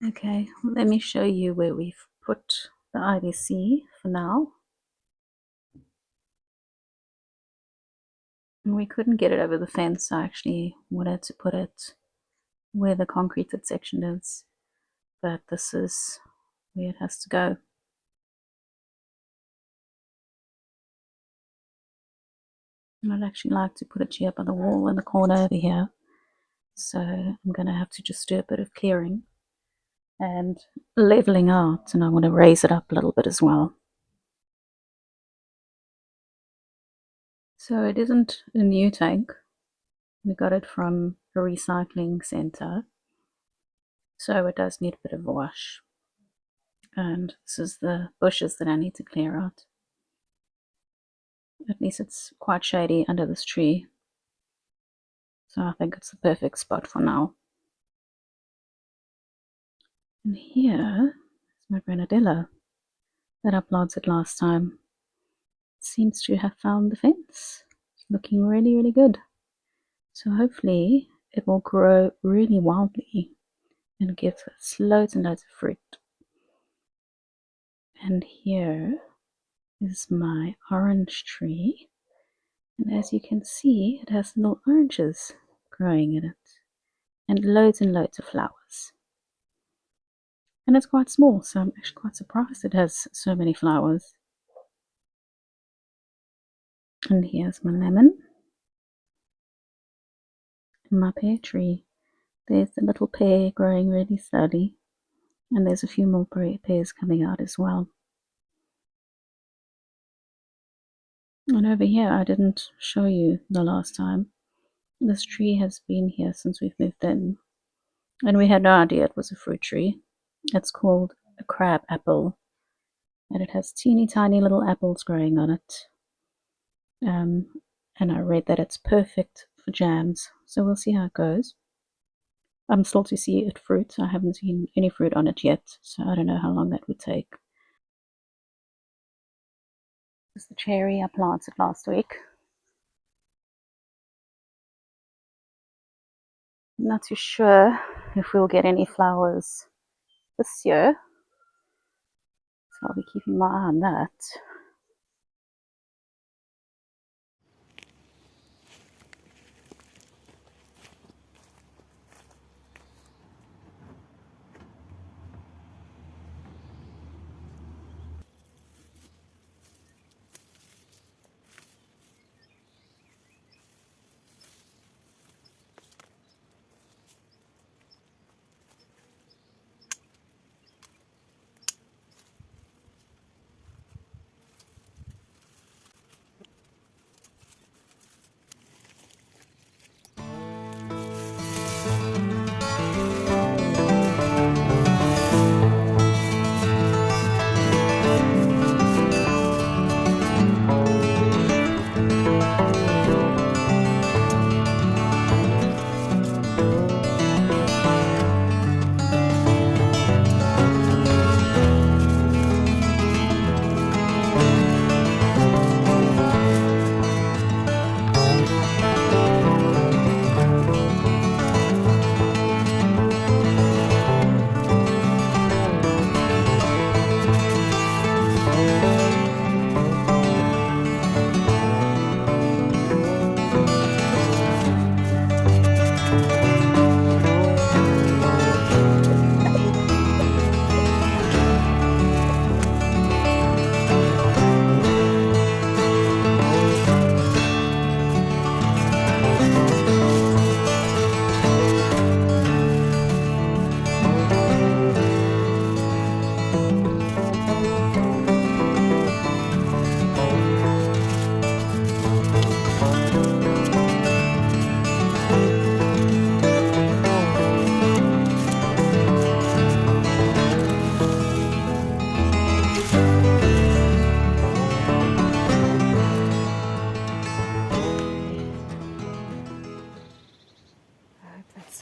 Okay, let me show you where we've put the IBC for now. And we couldn't get it over the fence, so I actually wanted to put it where the concreted section is, but this is where it has to go. And I'd actually like to put it here by the wall in the corner over here, so I'm going to have to just do a bit of clearing and leveling out, and I want to raise it up a little bit as well. So it isn't a new tank. We got it from a recycling center, so it does need a bit of a wash. And this is the bushes that I need to clear out. At least it's quite shady under this tree, so I think it's the perfect spot for now. And here is my grenadilla that I planted last time. It seems to have found the fence. It's looking really, really good. So hopefully it will grow really wildly and give us loads and loads of fruit. And here is my orange tree. And as you can see, it has little oranges growing in it and loads of flowers. And it's quite small, so I'm actually quite surprised it has so many flowers. And here's my lemon and my pear tree. There's the little pear growing really slowly, and there's a few more pears coming out as well. And over here, I didn't show you the last time. This tree has been here since we've moved in, and we had no idea it was a fruit tree. It's called a crab apple, and it has teeny tiny little apples growing on it. And I read that it's perfect for jams, so we'll see how it goes. I'm still to see it fruit. I haven't seen any fruit on it yet, so I don't know how long that would take. This is the cherry I planted last week. I'm not too sure if we'll get any flowers this year, so I'll be keeping my eye on that.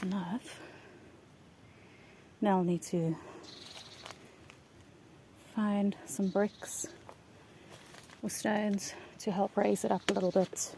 Enough. Now I'll need to find some bricks or stones to help raise it up a little bit.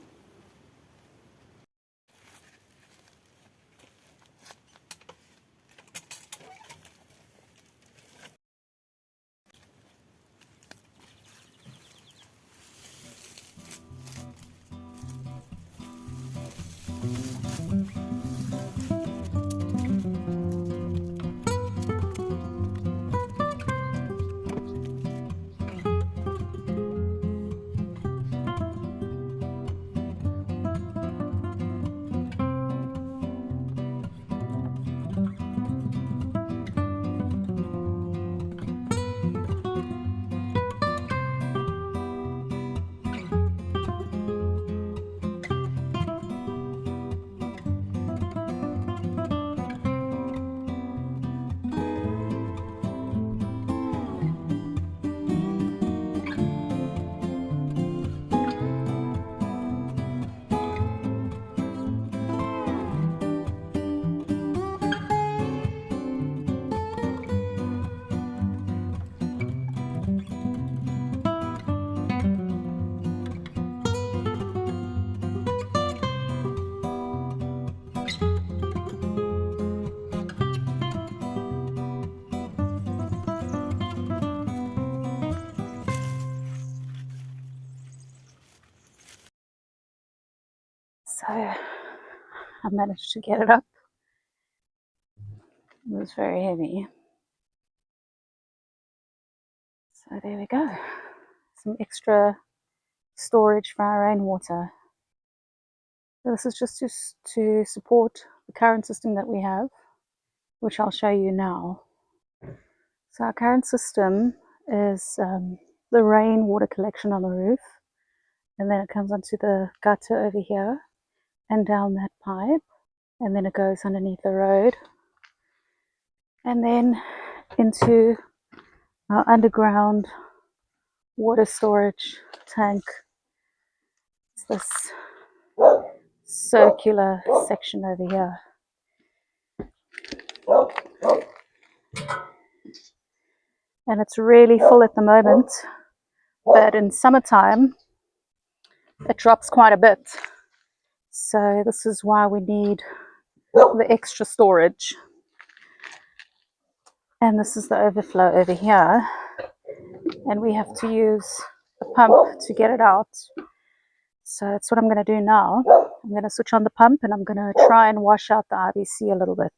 So I managed to get it up. It was very heavy. So there we go. Some extra storage for our rainwater. So this is just to support the current system that we have, which I'll show you now. So our current system is the rainwater collection on the roof, and then it comes onto the gutter over here and down that pipe, and then it goes underneath the road and then into our underground water storage tank. It's this circular section over here. And it's really full at the moment, but in summertime it drops quite a bit. So this is why we need the extra storage. And this is the overflow over here, and we have to use the pump to get it out. So that's what I'm going to do now. I'm going to switch on the pump and I'm going to try and wash out the IBC a little bit.